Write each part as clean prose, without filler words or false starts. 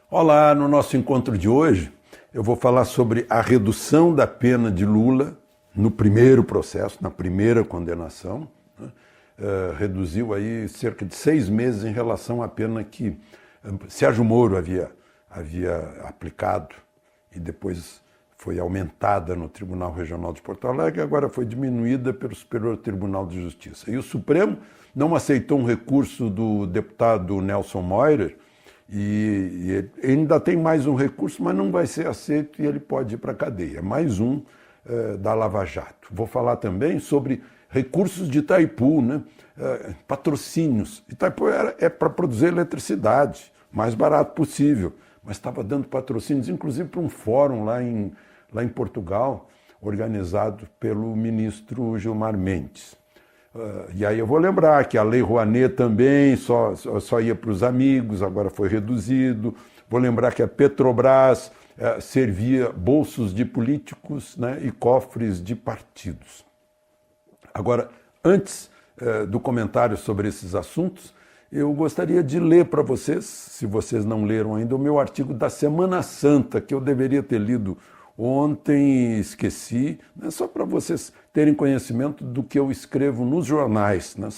Olá, no nosso encontro de hoje eu vou falar sobre a redução da pena de Lula no primeiro processo, na primeira condenação. Reduziu aí cerca de 6 meses em relação à pena que Sérgio Moro havia aplicado e depois foi aumentada no Tribunal Regional de Porto Alegre e agora foi diminuída pelo Superior Tribunal de Justiça. E o Supremo não aceitou um recurso do deputado Nelson Moirer e ainda tem mais um recurso, mas não vai ser aceito e ele pode ir para a cadeia. Mais um da Lava Jato. Vou falar também sobre recursos de Itaipu, né? Patrocínios. Itaipu é para produzir eletricidade, mais barato possível, mas estava dando patrocínios, inclusive para um fórum lá em Portugal, organizado pelo ministro Gilmar Mendes. E aí eu vou lembrar que a Lei Rouanet também só ia para os amigos, agora foi reduzido. Vou lembrar que a Petrobras servia bolsos de políticos, né, e cofres de partidos. Agora, antes do comentário sobre esses assuntos, eu gostaria de ler para vocês, se vocês não leram ainda, o meu artigo da Semana Santa, que eu deveria ter lido ontem e esqueci, né, só para vocês terem conhecimento do que eu escrevo nos jornais, né,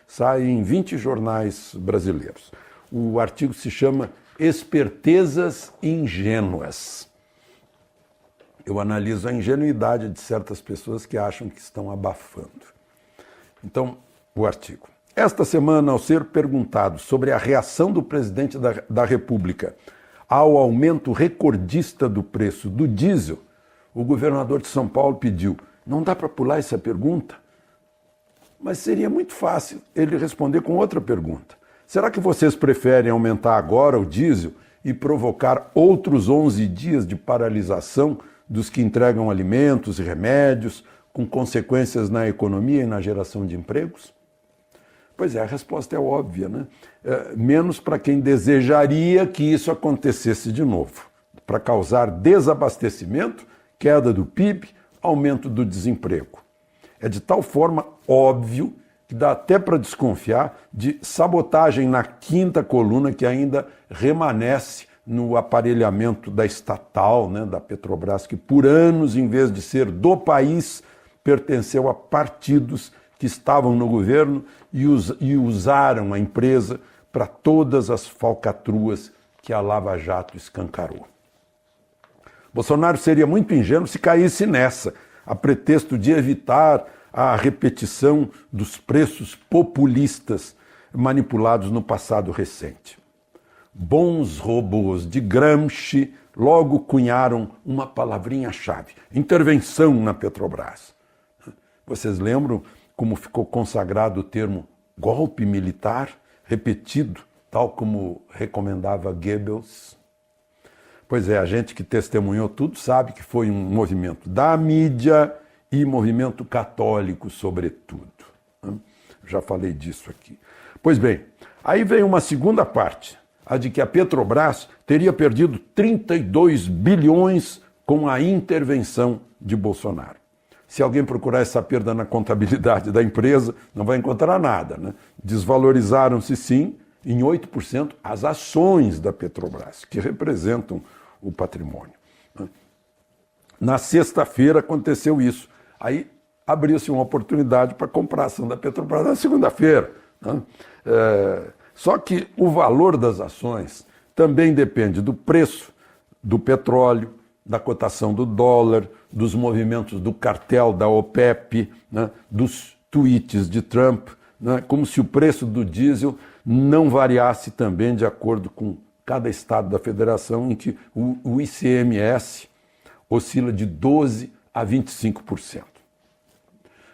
saem em 20 jornais brasileiros. O artigo se chama Espertezas Ingênuas. Eu analiso a ingenuidade de certas pessoas que acham que estão abafando. Então, o artigo. Esta semana, ao ser perguntado sobre a reação do presidente da República ao aumento recordista do preço do diesel, o governador de São Paulo pediu: não dá para pular essa pergunta? Mas seria muito fácil ele responder com outra pergunta. Será que vocês preferem aumentar agora o diesel e provocar outros 11 dias de paralisação dos que entregam alimentos e remédios, com consequências na economia e na geração de empregos? Pois é, a resposta é óbvia, né? Menos para quem desejaria que isso acontecesse de novo, para causar desabastecimento, queda do PIB, aumento do desemprego. É de tal forma óbvio que dá até para desconfiar de sabotagem na quinta coluna que ainda remanesce no aparelhamento da estatal, né, da Petrobras, que por anos, em vez de ser do país, pertenceu a partidos que estavam no governo e usaram a empresa para todas as falcatruas que a Lava Jato escancarou. Bolsonaro seria muito ingênuo se caísse nessa, a pretexto de evitar a repetição dos preços populistas manipulados no passado recente. Bons robôs de Gramsci logo cunharam uma palavrinha-chave: intervenção na Petrobras. Vocês lembram como ficou consagrado o termo golpe militar, repetido, tal como recomendava Goebbels? Pois é, a gente que testemunhou tudo sabe que foi um movimento da mídia e movimento católico, sobretudo. Já falei disso aqui. Pois bem, aí vem uma segunda parte, a de que a Petrobras teria perdido 32 bilhões com a intervenção de Bolsonaro. Se alguém procurar essa perda na contabilidade da empresa, não vai encontrar nada, né? Desvalorizaram-se, sim, em 8% as ações da Petrobras, que representam o patrimônio. Na sexta-feira aconteceu isso. Aí abriu-se uma oportunidade para comprar a ação da Petrobras na segunda-feira, né? Só que o valor das ações também depende do preço do petróleo, da cotação do dólar, dos movimentos do cartel da OPEP, né, dos tweets de Trump, né, como se o preço do diesel não variasse também de acordo com cada estado da federação, em que o ICMS oscila de 12% a 25%.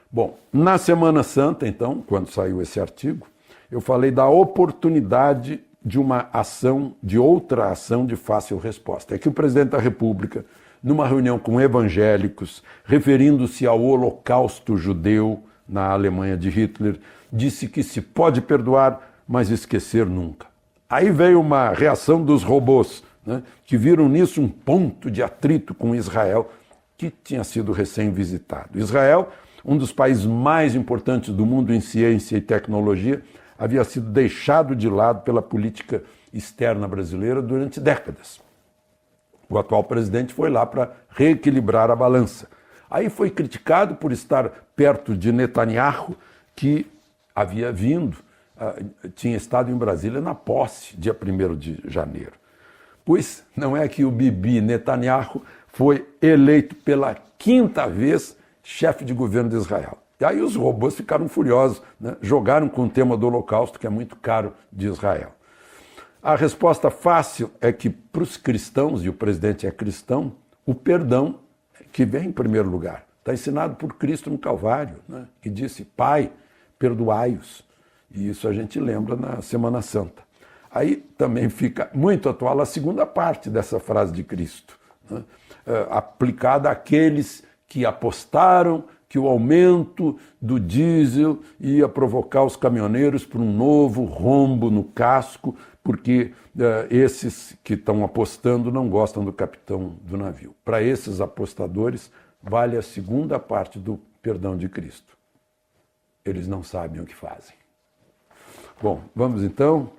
Bom, na Semana Santa, então, quando saiu esse artigo, eu falei da oportunidade de uma ação, de outra ação de fácil resposta. É que o presidente da República, numa reunião com evangélicos, referindo-se ao Holocausto judeu na Alemanha de Hitler, disse que se pode perdoar, mas esquecer nunca. Aí veio uma reação dos robôs, né, que viram nisso um ponto de atrito com Israel, que tinha sido recém-visitado. Israel, um dos países mais importantes do mundo em ciência e tecnologia, havia sido deixado de lado pela política externa brasileira durante décadas. O atual presidente foi lá para reequilibrar a balança. Aí foi criticado por estar perto de Netanyahu, que havia vindo, tinha estado em Brasília na posse, dia 1º de janeiro. Pois não é que o Bibi Netanyahu foi eleito pela 5ª vez chefe de governo de Israel. E aí os robôs ficaram furiosos, né? Jogaram com o tema do Holocausto, que é muito caro de Israel. A resposta fácil é que para os cristãos, e o presidente é cristão, o perdão que vem em primeiro lugar. Está ensinado por Cristo no Calvário, né? Que disse, Pai, perdoai-os. E isso a gente lembra na Semana Santa. Aí também fica muito atual a segunda parte dessa frase de Cristo, né? Aplicada àqueles que apostaram que o aumento do diesel ia provocar os caminhoneiros para um novo rombo no casco, porque esses que estão apostando não gostam do capitão do navio. Para esses apostadores, vale a segunda parte do perdão de Cristo. Eles não sabem o que fazem. Bom, vamos então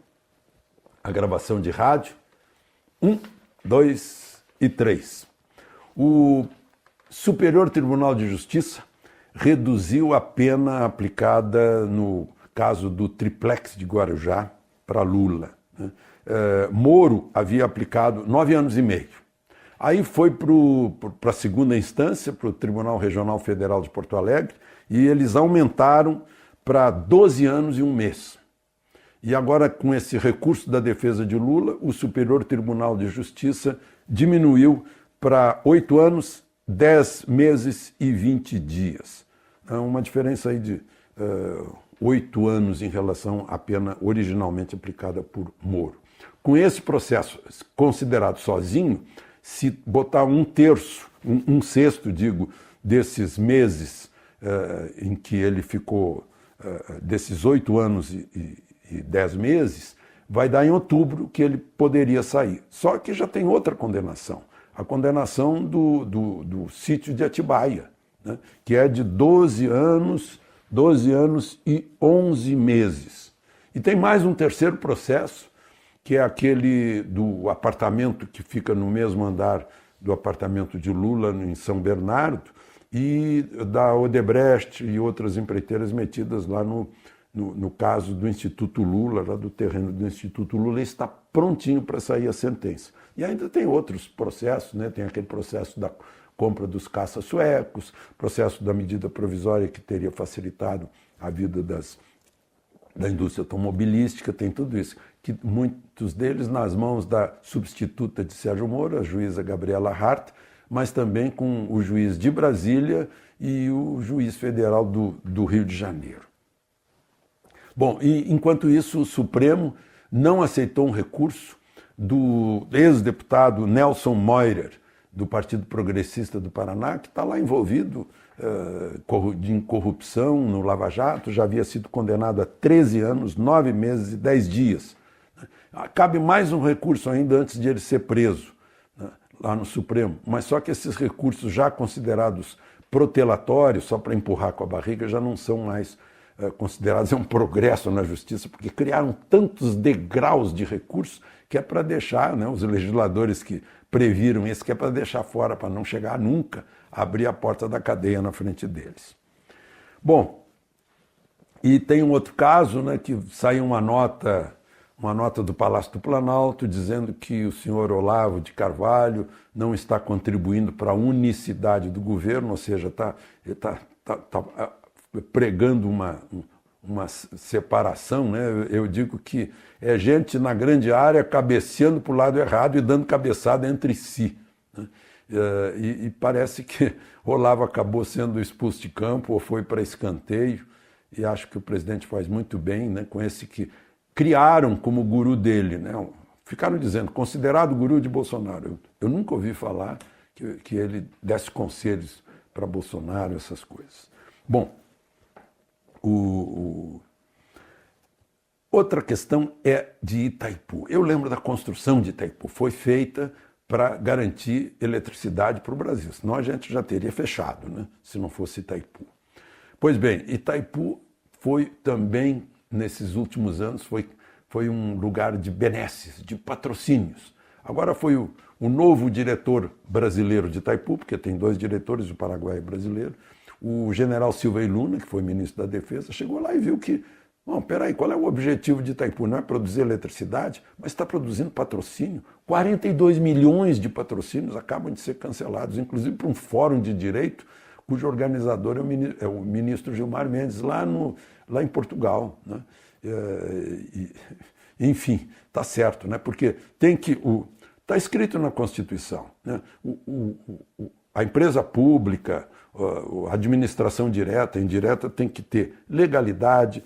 à gravação de rádio. 1, 2 e 3. O Superior Tribunal de Justiça reduziu a pena aplicada no caso do triplex de Guarujá para Lula. Moro havia aplicado 9 anos e meio. Aí foi para a segunda instância, para o Tribunal Regional Federal de Porto Alegre, e eles aumentaram para 12 anos e 1 mês. E agora, com esse recurso da defesa de Lula, o Superior Tribunal de Justiça diminuiu para 8 anos, 10 meses e 20 dias. É uma diferença aí de 8 anos em relação à pena originalmente aplicada por Moro. Com esse processo considerado sozinho, se botar 1/3, 1/6, digo, desses meses em que ele ficou, desses 8 anos e 10 meses, vai dar em outubro que ele poderia sair. Só que já tem outra condenação, a condenação do sítio de Atibaia, né, que é de 12 anos e 11 meses. E tem mais um terceiro processo, que é aquele do apartamento que fica no mesmo andar do apartamento de Lula, em São Bernardo, e da Odebrecht e outras empreiteiras metidas lá no caso do Instituto Lula, lá do terreno do Instituto Lula, está prontinho para sair a sentença. E ainda tem outros processos, né? Tem aquele processo da compra dos caças suecos, processo da medida provisória que teria facilitado a vida da indústria automobilística, tem tudo isso, que muitos deles nas mãos da substituta de Sérgio Moro, a juíza Gabriela Hart, mas também com o juiz de Brasília e o juiz federal do Rio de Janeiro. Bom, e enquanto isso, o Supremo não aceitou um recurso do ex-deputado Nelson Moirer, do Partido Progressista do Paraná, que está lá envolvido em corrupção no Lava Jato, já havia sido condenado a 13 anos, 9 meses e 10 dias. Cabe mais um recurso ainda antes de ele ser preso, né, lá no Supremo, mas só que esses recursos já considerados protelatórios, só para empurrar com a barriga, já não são mais considerados um progresso na justiça, porque criaram tantos degraus de recursos que é para deixar, né, os legisladores que previram isso, que é para deixar fora, para não chegar nunca a abrir a porta da cadeia na frente deles. Bom, e tem um outro caso, né, que saiu uma nota do Palácio do Planalto dizendo que o senhor Olavo de Carvalho não está contribuindo para a unicidade do governo, ou seja, ele está pregando uma separação, né? Eu digo que é gente na grande área cabeceando para o lado errado e dando cabeçada entre si, né? E parece que Olavo acabou sendo expulso de campo ou foi para escanteio, e acho que o presidente faz muito bem, né, com esse que criaram como guru dele, né? Ficaram dizendo, considerado guru de Bolsonaro. Eu nunca ouvi falar que ele desse conselhos para Bolsonaro, essas coisas. Bom, outra questão é de Itaipu. Eu lembro da construção de Itaipu. Foi feita para garantir eletricidade para o Brasil, senão a gente já teria fechado, né, se não fosse Itaipu. Pois bem, Itaipu foi também nesses últimos anos, foi um lugar de benesses, de patrocínios. Agora foi o novo diretor brasileiro de Itaipu, porque tem 2 diretores, o Paraguai e o brasileiro, o general Silva Luna, que foi ministro da Defesa, chegou lá e viu que, bom, peraí, qual é o objetivo de Itaipu? Não é produzir eletricidade, mas está produzindo patrocínio. 42 milhões de patrocínios acabam de ser cancelados, inclusive por um fórum de direito, cujo organizador é o ministro Gilmar Mendes, lá em Portugal, né? Enfim, está certo, né? Porque está escrito na Constituição, né? A empresa pública, a administração direta e indireta tem que ter legalidade,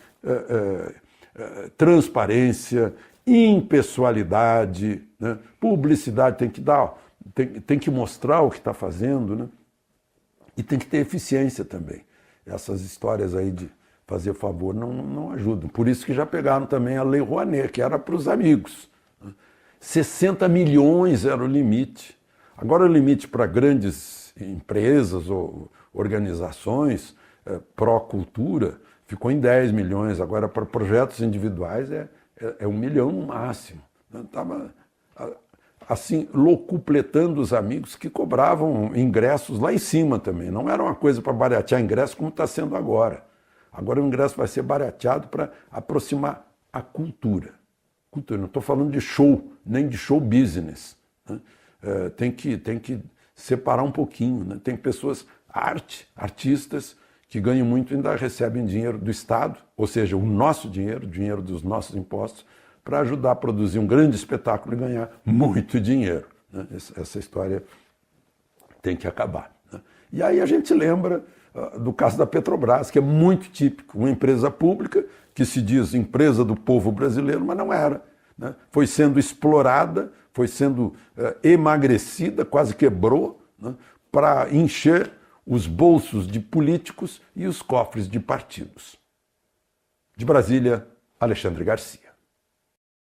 transparência, impessoalidade, né? Publicidade, tem que mostrar o que está fazendo, né? E tem que ter eficiência também. Essas histórias aí de fazer favor não ajudam. Por isso que já pegaram também a Lei Rouanet, que era para os amigos. 60 milhões era o limite. Agora o limite para grandes empresas ou organizações pró-cultura ficou em 10 milhões. Agora para projetos individuais é 1 milhão no máximo. Estava assim, locupletando os amigos que cobravam ingressos lá em cima também. Não era uma coisa para baratear ingresso como está sendo agora. Agora o ingresso vai ser barateado para aproximar a cultura. Não estou falando de show, nem de show business, né? Tem que separar um pouquinho, né? Tem pessoas, artistas, que ganham muito e ainda recebem dinheiro do Estado, ou seja, o nosso dinheiro, dinheiro dos nossos impostos, para ajudar a produzir um grande espetáculo e ganhar muito dinheiro, né? Essa história tem que acabar, né? E aí a gente lembra do caso da Petrobras, que é muito típico, uma empresa pública que se diz empresa do povo brasileiro, mas não era, né? Foi sendo explorada, foi sendo emagrecida, quase quebrou, né? Para encher os bolsos de políticos e os cofres de partidos. De Brasília, Alexandre Garcia.